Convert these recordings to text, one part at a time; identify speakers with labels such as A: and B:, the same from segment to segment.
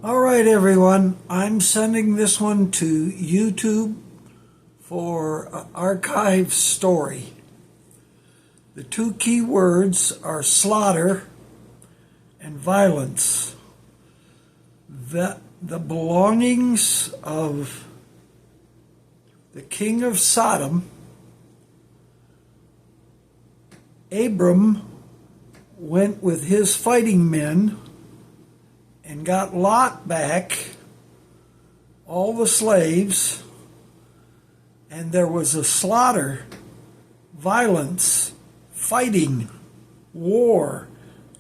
A: All right, everyone. I'm sending this one to YouTube for archive story. The two key words are slaughter and violence. The belongings of the king of Sodom, Abram, went with his fighting men and got Lot back, all the slaves, and there was a slaughter, violence, fighting, war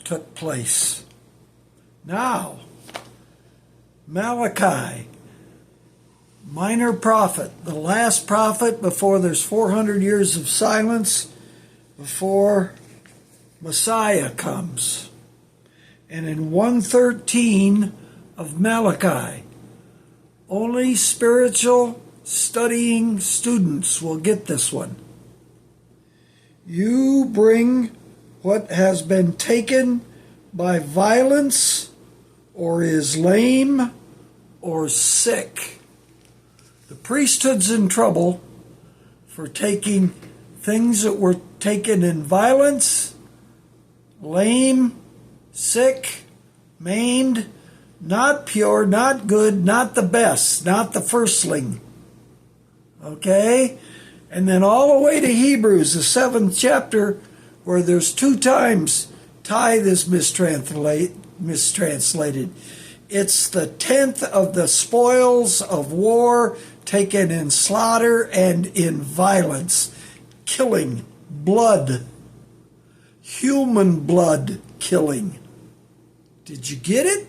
A: took place. Now, Malachi, minor prophet, the last prophet before there's 400 years of silence before Messiah comes. And in 113 of Malachi, only spiritual studying students will get this one. You bring what has been taken by violence or is lame or sick. The priesthood's in trouble for taking things that were taken in violence, lame, sick, maimed, not pure, not good, not the best, not the firstling. Okay? And then all the way to Hebrews, the 7th chapter, where there's 2 times tithe is mistranslated. It's the 10th of the spoils of war taken in slaughter and in violence, killing, blood, human blood killing. Did you get it?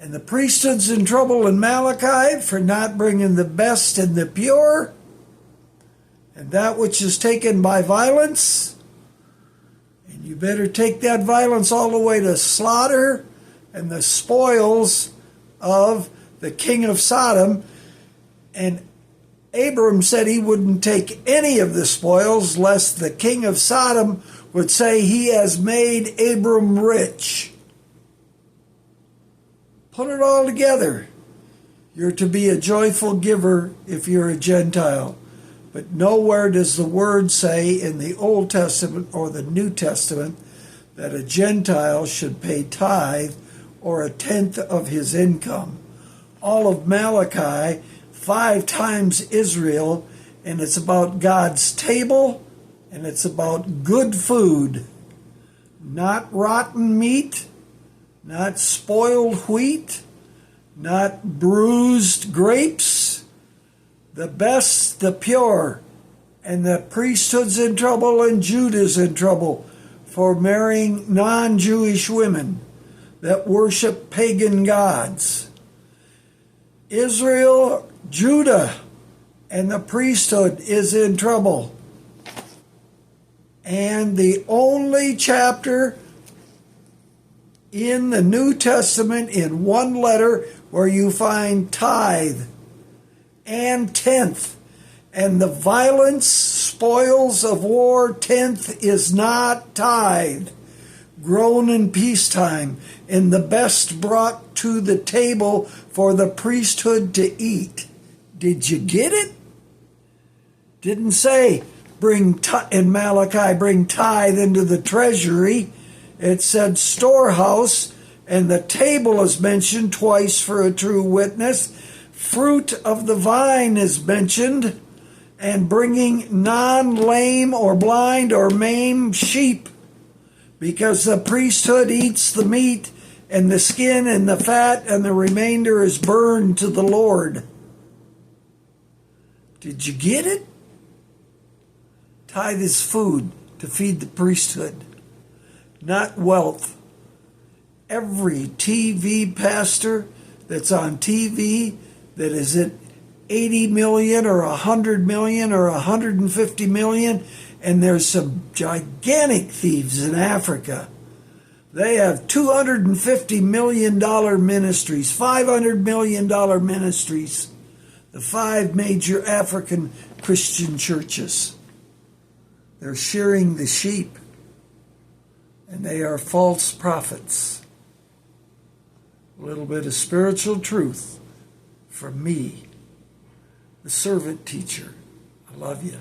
A: And the priesthood's in trouble in Malachi for not bringing the best and the pure, and that which is taken by violence. And you better take that violence all the way to slaughter and the spoils of the king of Sodom. And Abram said he wouldn't take any of the spoils lest the king of Sodom would say he has made Abram rich. Put it all together. You're to be a joyful giver if you're a Gentile. But nowhere does the word say in the Old Testament or the New Testament that a Gentile should pay tithe or a tenth of his income. All of Malachi, 5 times Israel, and it's about God's table, and it's about good food, not rotten meat, not spoiled wheat, not bruised grapes, the best, the pure. And the priesthood's in trouble and Judah's in trouble for marrying non-Jewish women that worship pagan gods. Israel, Judah, and the priesthood is in trouble. And the only chapter in the New Testament in one letter where you find tithe and tenth, and the violence, spoils of war, tenth is not tithe, grown in peacetime, and the best brought to the table for the priesthood to eat. Did you get it? Didn't say in Malachi, bring tithe into the treasury. It said storehouse, and the table is mentioned twice for a true witness. Fruit of the vine is mentioned, and bringing non-lame or blind or maimed sheep, because the priesthood eats the meat and the skin and the fat, and the remainder is burned to the Lord. Did you get it? Tithe is food to feed the priesthood, not wealth. Every TV pastor that's on TV that is at 80 million or 100 million or 150 million, and there's some gigantic thieves in Africa. They have $250 million ministries, $500 million ministries, the 5 major African Christian churches. They're shearing the sheep, and they are false prophets. A little bit of spiritual truth from me, the servant teacher. I love you.